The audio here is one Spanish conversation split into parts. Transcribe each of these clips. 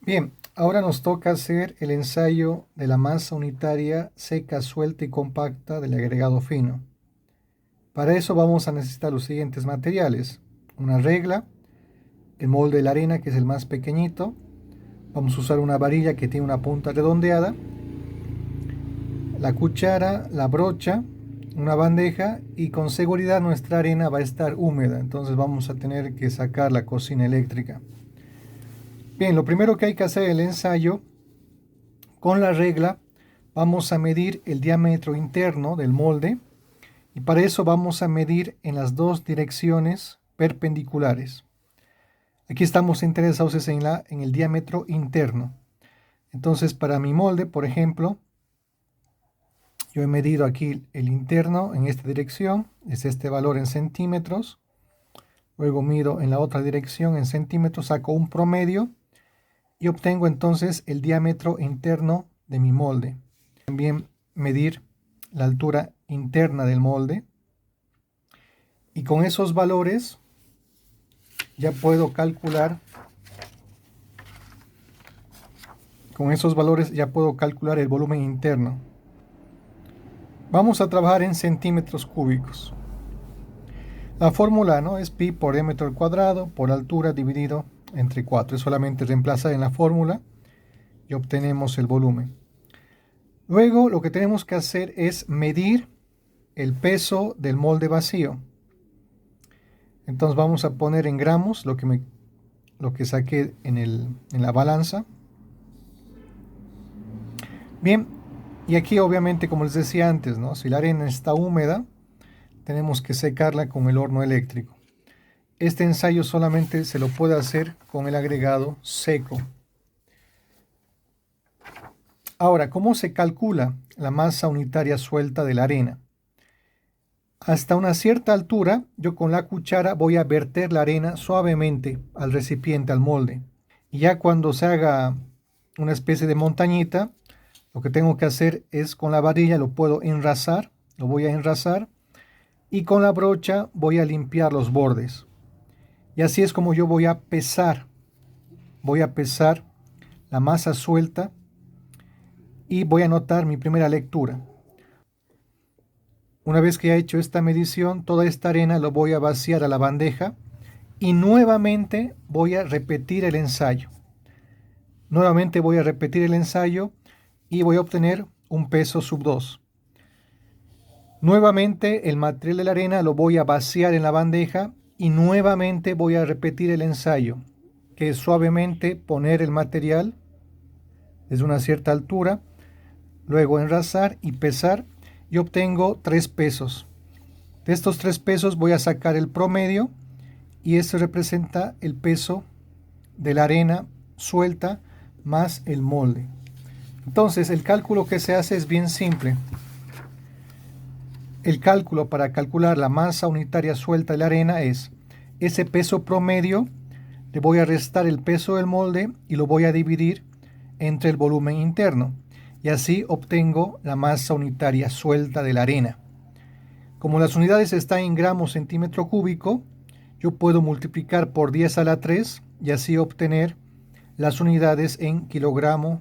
Bien, ahora nos toca hacer el ensayo de la masa unitaria seca, suelta y compacta del agregado fino. Para eso vamos a necesitar los siguientes materiales: una regla, el molde de la arena, que es el más pequeñito. Vamos a usar una varilla que tiene una punta redondeada, la cuchara, la brocha, una bandeja, y con seguridad nuestra arena va a estar húmeda, entonces vamos a tener que sacar la cocina eléctrica. Bien, lo primero que hay que hacer es el ensayo. Con la regla vamos a medir el diámetro interno del molde, y para eso vamos a medir en las dos direcciones perpendiculares. Aquí estamos interesados en el diámetro interno. Entonces, para mi molde, por ejemplo, yo he medido aquí el interno en esta dirección, es este valor en centímetros. Luego mido en la otra dirección en centímetros, saco un promedio y obtengo entonces el diámetro interno de mi molde. También medir la altura interna del molde, y con esos valores ya puedo calcular el volumen interno. Vamos a trabajar en centímetros cúbicos. La fórmula, ¿no?, es pi por diámetro al cuadrado por altura dividido entre 4. Es solamente reemplazar en la fórmula y obtenemos el volumen. Luego lo que tenemos que hacer es medir el peso del molde vacío. Entonces vamos a poner en gramos lo que saqué en la balanza. Bien, y aquí obviamente, como les decía antes, ¿no?, si la arena está húmeda, tenemos que secarla con el horno eléctrico. Este ensayo solamente se lo puede hacer con el agregado seco. Ahora, ¿cómo se calcula la masa unitaria suelta de la arena? Hasta una cierta altura, yo con la cuchara voy a verter la arena suavemente al recipiente, al molde. Y ya cuando se haga una especie de montañita, lo que tengo que hacer es, con la varilla lo voy a enrasar, y con la brocha voy a limpiar los bordes. Y así es como yo voy a pesar la masa suelta y voy a anotar mi primera lectura. Una vez que he hecho esta medición, toda esta arena lo voy a vaciar a la bandeja y nuevamente voy a repetir el ensayo. Y voy a obtener un peso sub 2. Nuevamente el material de la arena lo voy a vaciar en la bandeja y nuevamente voy a repetir el ensayo, que es suavemente poner el material desde una cierta altura, luego enrasar y pesar, y obtengo 3 pesos. De estos 3 pesos voy a sacar el promedio, y esto representa el peso de la arena suelta más el molde. Entonces el cálculo que se hace es bien simple. El cálculo para calcular la masa unitaria suelta de la arena es ese peso promedio, le voy a restar el peso del molde y lo voy a dividir entre el volumen interno, y así obtengo la masa unitaria suelta de la arena. Como las unidades están en gramos centímetro cúbico, yo puedo multiplicar por 10 a la 3 y así obtener las unidades en kilogramo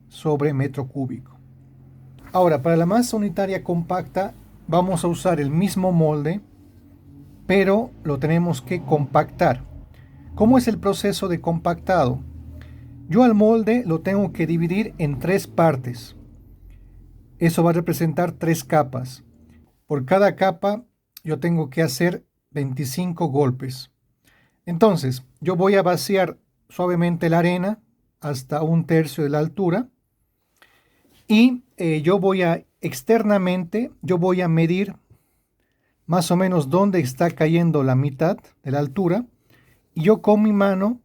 sobre metro cúbico. Ahora, para la masa unitaria compacta vamos a usar el mismo molde, pero lo tenemos que compactar. ¿Cómo es el proceso de compactado? Yo al molde lo tengo que dividir en 3 partes. Eso va a representar 3 capas. Por cada capa yo tengo que hacer 25 golpes. Entonces, yo voy a vaciar suavemente la arena hasta 1/3 de la altura, y externamente yo voy a medir más o menos dónde está cayendo la mitad de la altura, y yo con mi mano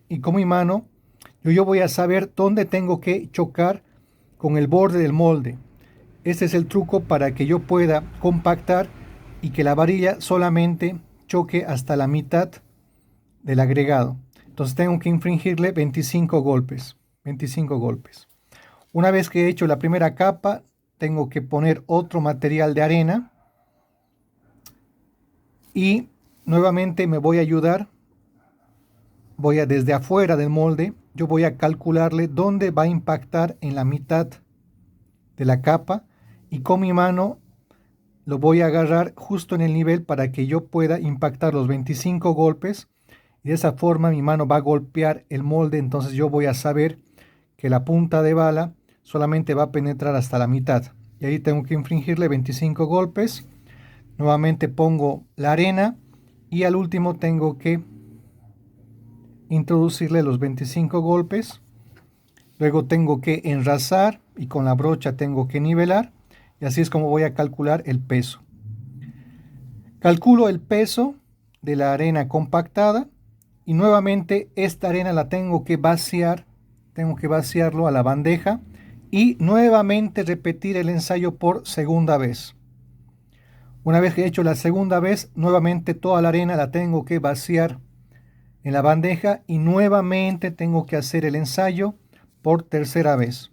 yo voy a saber dónde tengo que chocar con el borde del molde. Este es el truco para que yo pueda compactar y que la varilla solamente choque hasta la mitad del agregado. Entonces tengo que infligirle 25 golpes. 25 golpes. Una vez que he hecho la primera capa, tengo que poner otro material de arena y nuevamente me voy a ayudar. Voy a, desde afuera del molde, yo voy a calcularle dónde va a impactar en la mitad de la capa y con mi mano lo voy a agarrar justo en el nivel para que yo pueda impactar los 25 golpes y de esa forma mi mano va a golpear el molde, entonces yo voy a saber que la punta de bala solamente va a penetrar hasta la mitad y ahí tengo que infligirle 25 golpes. Nuevamente pongo la arena y al último tengo que introducirle los 25 golpes. Luego tengo que enrazar y con la brocha tengo que nivelar y así es como voy a calcular el peso. Calculo el peso de la arena compactada y nuevamente esta arena la tengo que vaciarlo a la bandeja y nuevamente repetir el ensayo por segunda vez. Una vez que he hecho la segunda vez, nuevamente toda la arena la tengo que vaciar en la bandeja y nuevamente tengo que hacer el ensayo por tercera vez.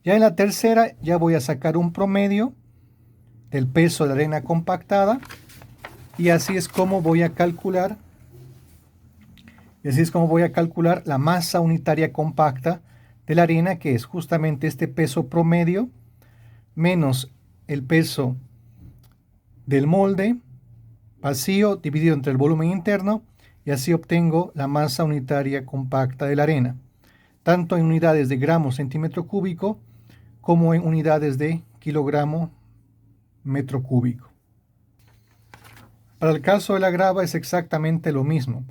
Ya en la tercera ya voy a sacar un promedio del peso de la arena compactada y así es como voy a calcular la masa unitaria compacta de la arena, que es justamente este peso promedio menos el peso del molde vacío dividido entre el volumen interno y así obtengo la masa unitaria compacta de la arena, tanto en unidades de gramo centímetro cúbico como en unidades de kilogramo metro cúbico. Para el caso de la grava es exactamente lo mismo,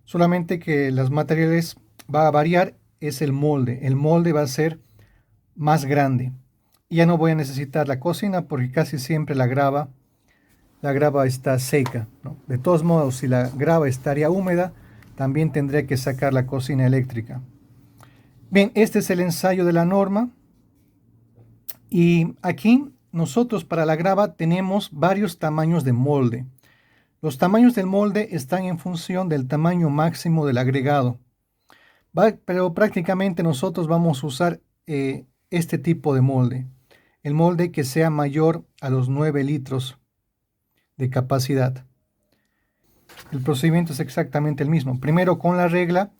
solamente que los materiales va a variar, es el molde va a ser más grande y ya no voy a necesitar la cocina porque casi siempre la grava está seca, ¿no? De todos modos, si la grava estaría húmeda, también tendré que sacar la cocina eléctrica. Bien, este es el ensayo de la norma. Y aquí nosotros para la grava tenemos varios tamaños de molde. Los tamaños del molde están en función del tamaño máximo del agregado. Pero prácticamente nosotros vamos a usar este tipo de molde. El molde que sea mayor a los 9 litros de capacidad. El procedimiento es exactamente el mismo. Primero con la regla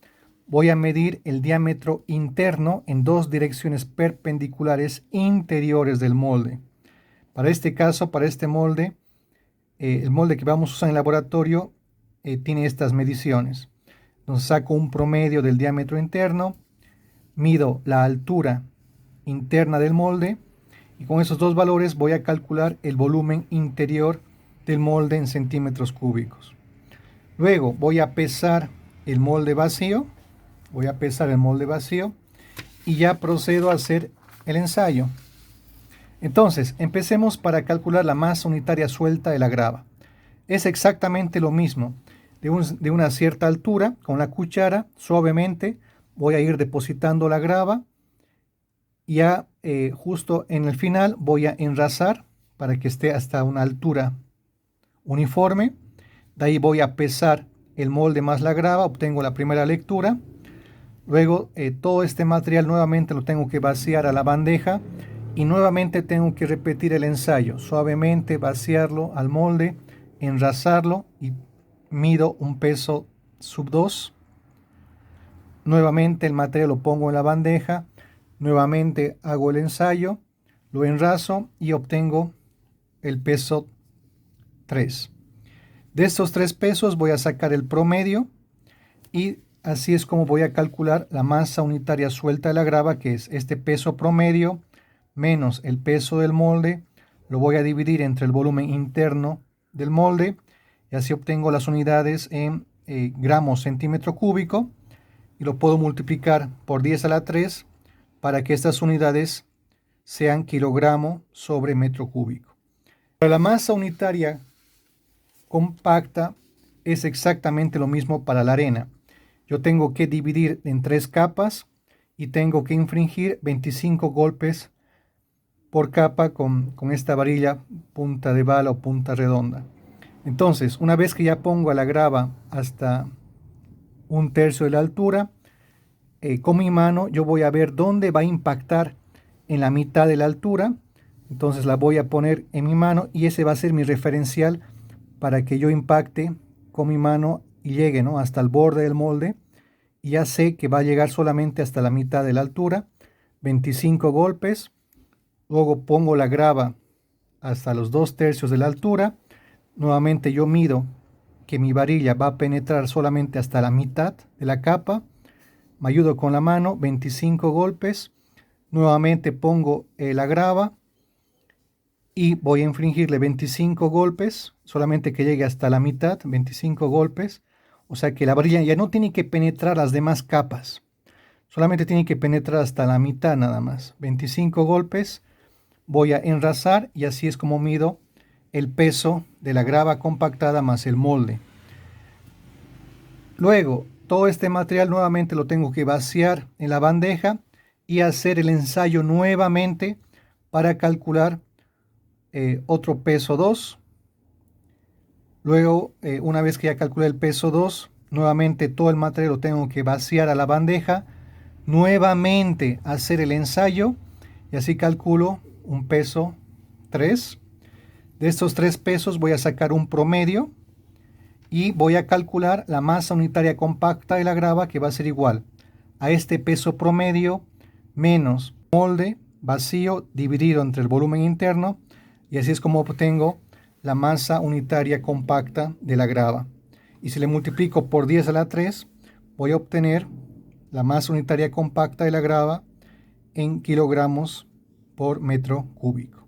voy a medir el diámetro interno en dos direcciones perpendiculares interiores del molde. Para este caso, para este molde, el molde que vamos a usar en el laboratorio tiene estas mediciones. Entonces saco un promedio del diámetro interno, mido la altura interna del molde y con esos dos valores voy a calcular el volumen interior del molde en centímetros cúbicos. Luego voy a pesar el molde vacío, y ya procedo a hacer el ensayo. Entonces, empecemos para calcular la masa unitaria suelta de la grava. Es exactamente lo mismo. De una cierta altura, con la cuchara, suavemente, voy a ir depositando la grava. Ya justo en el final voy a enrazar para que esté hasta una altura uniforme. De ahí voy a pesar el molde más la grava, obtengo la primera lectura. Luego todo este material nuevamente lo tengo que vaciar a la bandeja y nuevamente tengo que repetir el ensayo. Suavemente vaciarlo al molde, enrazarlo y mido un peso sub 2. Nuevamente el material lo pongo en la bandeja, nuevamente hago el ensayo, lo enrazo y obtengo el peso 3. De estos 3 pesos voy a sacar el promedio y así es como voy a calcular la masa unitaria suelta de la grava, que es este peso promedio menos el peso del molde. Lo voy a dividir entre el volumen interno del molde y así obtengo las unidades en gramos centímetro cúbico y lo puedo multiplicar por 10 a la 3 para que estas unidades sean kilogramo sobre metro cúbico. Para la masa unitaria compacta es exactamente lo mismo para la arena. Yo tengo que dividir en 3 capas y tengo que infringir 25 golpes por capa con esta varilla punta de bala o punta redonda. Entonces, una vez que ya pongo a la grava hasta 1/3 de la altura, con mi mano yo voy a ver dónde va a impactar en la mitad de la altura. Entonces la voy a poner en mi mano y ese va a ser mi referencial para que yo impacte con mi mano y llegue, ¿no?, hasta el borde del molde y ya sé que va a llegar solamente hasta la mitad de la altura, 25 golpes. Luego pongo la grava hasta los 2/3 de la altura. Nuevamente yo mido que mi varilla va a penetrar solamente hasta la mitad de la capa. Me ayudo con la mano, 25 golpes. Nuevamente pongo la grava y voy a infligirle 25 golpes, solamente que llegue hasta la mitad, 25 golpes. O sea que la varilla ya no tiene que penetrar las demás capas, solamente tiene que penetrar hasta la mitad nada más. 25 golpes, voy a enrasar y así es como mido el peso de la grava compactada más el molde. Luego, todo este material nuevamente lo tengo que vaciar en la bandeja y hacer el ensayo nuevamente para calcular otro peso 2. Luego, una vez que ya calculé el peso 2, nuevamente todo el material lo tengo que vaciar a la bandeja, nuevamente hacer el ensayo y así calculo un peso 3. De estos 3 pesos voy a sacar un promedio y voy a calcular la masa unitaria compacta de la grava, que va a ser igual a este peso promedio menos molde vacío dividido entre el volumen interno, y así es como obtengo la masa unitaria compacta de la grava. Y si le multiplico por 10 a la 3, voy a obtener la masa unitaria compacta de la grava en kilogramos por metro cúbico.